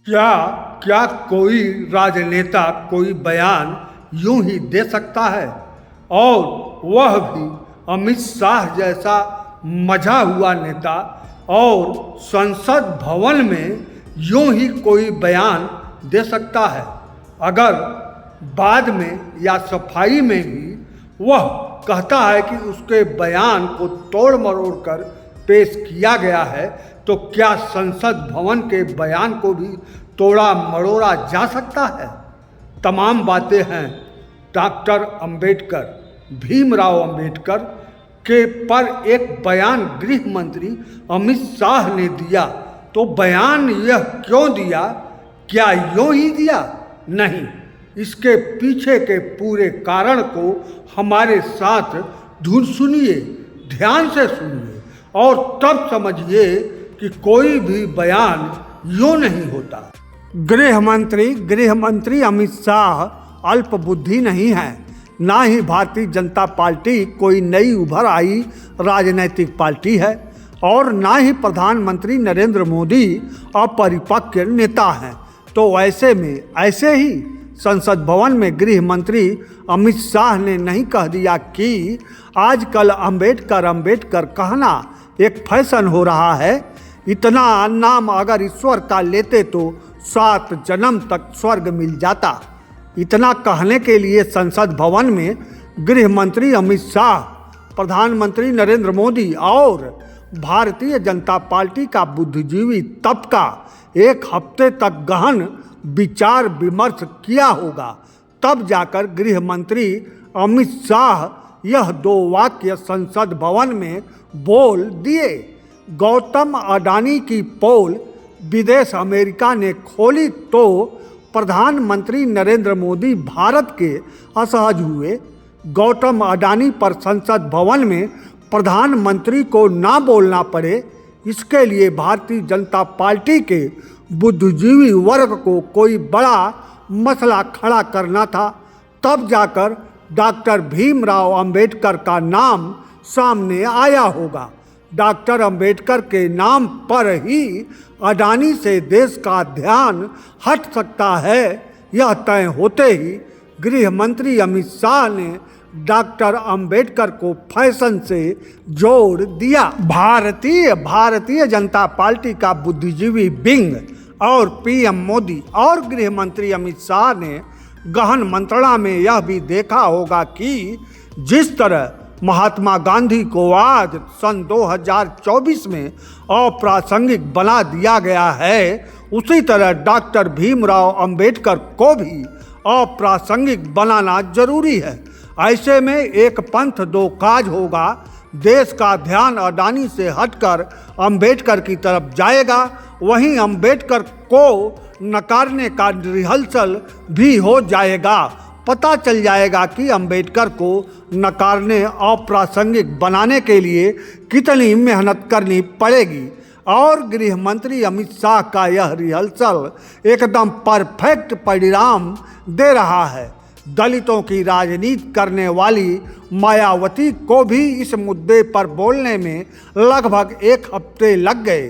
क्या क्या कोई राजनेता कोई बयान यूं ही दे सकता है, और वह भी अमित शाह जैसा मझा हुआ नेता, और संसद भवन में यूं ही कोई बयान दे सकता है? अगर बाद में या सफाई में भी वह कहता है कि उसके बयान को तोड़ मरोड़ कर पेश किया गया है, तो क्या संसद भवन के बयान को भी तोड़ा मरोड़ा जा सकता है? तमाम बातें हैं डॉक्टर अंबेडकर, भीमराव अंबेडकर के पर एक बयान गृह मंत्री अमित शाह ने दिया। तो बयान यह क्यों दिया? क्या यूं ही दिया? नहीं, इसके पीछे के पूरे कारण को हमारे साथ सुनिए, ध्यान से सुनिए, और तब समझिए कि कोई भी बयान यूं नहीं होता। गृह मंत्री अमित शाह अल्प बुद्धि नहीं है, ना ही भारतीय जनता पार्टी कोई नई उभर आई राजनैतिक पार्टी है, और ना ही प्रधानमंत्री नरेंद्र मोदी अपरिपक्व नेता हैं। तो ऐसे में ऐसे ही संसद भवन में गृह मंत्री अमित शाह ने नहीं कह दिया कि आजकल अंबेडकर कहना एक फैशन हो रहा है। इतना नाम अगर ईश्वर का लेते तो 7 जन्म तक स्वर्ग मिल जाता। इतना कहने के लिए संसद भवन में गृह मंत्री अमित शाह, प्रधानमंत्री नरेंद्र मोदी और भारतीय जनता पार्टी का बुद्धिजीवी तबका एक हफ्ते तक गहन विचार विमर्श किया होगा। तब जाकर गृह मंत्री अमित शाह यह 2 वाक्य संसद भवन में बोल दिए। गौतम अडानी की पोल विदेश अमेरिका ने खोली तो प्रधानमंत्री नरेंद्र मोदी भारत के असहज हुए। गौतम अडानी पर संसद भवन में प्रधानमंत्री को ना बोलना पड़े, इसके लिए भारतीय जनता पार्टी के बुद्धिजीवी वर्ग को कोई बड़ा मसला खड़ा करना था। तब जाकर डॉक्टर भीमराव अंबेडकर का नाम सामने आया होगा। डॉक्टर अंबेडकर के नाम पर ही अडानी से देश का ध्यान हट सकता है, यह तय होते ही गृह मंत्री अमित शाह ने डॉक्टर अंबेडकर को फैशन से जोड़ दिया। भारतीय जनता पार्टी का बुद्धिजीवी विंग और पीएम मोदी और गृह मंत्री अमित शाह ने गहन मंत्रणा में यह भी देखा होगा कि जिस तरह महात्मा गांधी को आज सन 2024 में अप्रासंगिक बना दिया गया है, उसी तरह डॉक्टर भीमराव अंबेडकर को भी अप्रासंगिक बनाना जरूरी है। ऐसे में एक पंथ 2 काज होगा। देश का ध्यान अडानी से हटकर अंबेडकर की तरफ जाएगा, वहीं अंबेडकर को नकारने का रिहर्सल भी हो जाएगा। पता चल जाएगा कि अंबेडकर को नकारने अप्रासंगिक बनाने के लिए कितनी मेहनत करनी पड़ेगी। और गृह मंत्री अमित शाह का यह रिहर्सल एकदम परफेक्ट परिणाम दे रहा है। दलितों की राजनीति करने वाली मायावती को भी इस मुद्दे पर बोलने में लगभग 1 हफ्ते लग गए,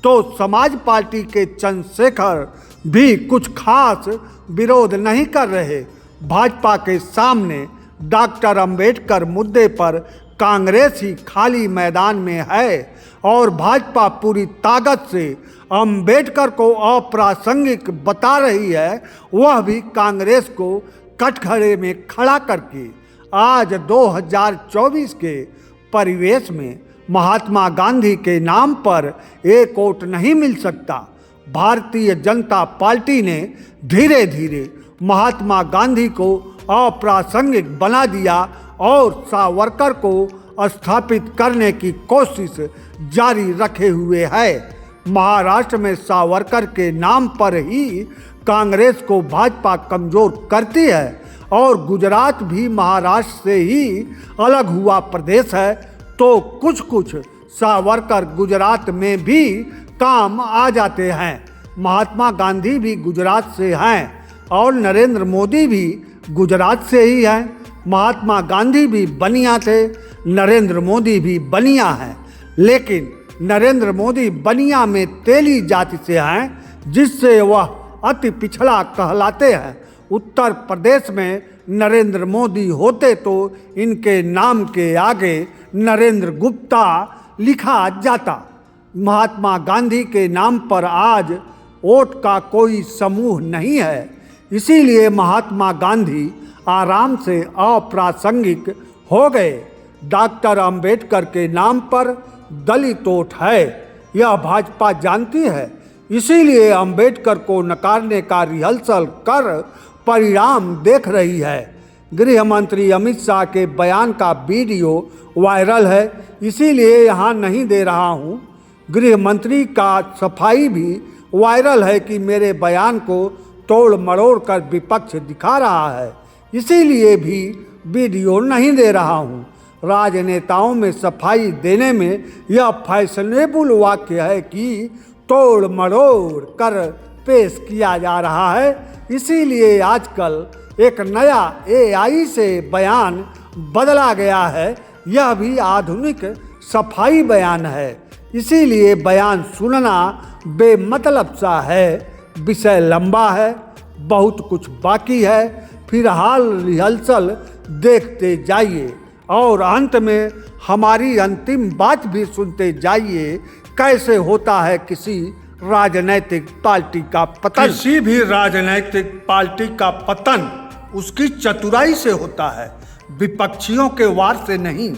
तो समाज पार्टी के चंद्रशेखर भी कुछ खास विरोध नहीं कर रहे। भाजपा के सामने डॉक्टर अंबेडकर मुद्दे पर कांग्रेस ही खाली मैदान में है, और भाजपा पूरी ताकत से अंबेडकर को अप्रासंगिक बता रही है, वह भी कांग्रेस को कटघरे में खड़ा करके। आज 2024 के परिवेश में महात्मा गांधी के नाम पर एक वोट नहीं मिल सकता। भारतीय जनता पार्टी ने धीरे धीरे महात्मा गांधी को अप्रासंगिक बना दिया और सावरकर को स्थापित करने की कोशिश जारी रखे हुए है। महाराष्ट्र में सावरकर के नाम पर ही कांग्रेस को भाजपा कमजोर करती है, और गुजरात भी महाराष्ट्र से ही अलग हुआ प्रदेश है, तो कुछ कुछ सावरकर गुजरात में भी काम आ जाते हैं। महात्मा गांधी भी गुजरात से हैं और नरेंद्र मोदी भी गुजरात से ही हैं। महात्मा गांधी भी बनिया थे, नरेंद्र मोदी भी बनिया हैं, लेकिन नरेंद्र मोदी बनिया में तेली जाति से हैं, जिससे वह अति पिछड़ा कहलाते हैं। उत्तर प्रदेश में नरेंद्र मोदी होते तो इनके नाम के आगे नरेंद्र गुप्ता लिखा जाता। महात्मा गांधी के नाम पर आज वोट का कोई समूह नहीं है, इसीलिए महात्मा गांधी आराम से अप्रासंगिक हो गए। डॉक्टर अंबेडकर के नाम पर दलित वोट है, यह भाजपा जानती है, इसीलिए अंबेडकर को नकारने का रिहर्सल कर परिणाम देख रही है। गृह मंत्री अमित शाह के बयान का वीडियो वायरल है, इसीलिए यहाँ नहीं दे रहा हूँ। गृह मंत्री का सफाई भी वायरल है कि मेरे बयान को तोड़ मरोड़ कर विपक्ष दिखा रहा है, इसीलिए भी वीडियो नहीं दे रहा हूँ। राजनेताओं में सफाई देने में यह फैशनेबल वाक्य है कि तोड़ मरोड़ कर पेश किया जा रहा है, इसीलिए आजकल एक नया AI से बयान बदला गया है। यह भी आधुनिक सफाई बयान है, इसीलिए बयान सुनना बेमतलब सा है। विषय लंबा है, बहुत कुछ बाकी है, फिलहाल रिहर्सल देखते जाइए और अंत में हमारी अंतिम बात भी सुनते जाइए। कैसे होता है किसी राजनैतिक पार्टी का पतन? किसी भी राजनैतिक पार्टी का पतन उसकी चतुराई से होता है, विपक्षियों के वार से नहीं।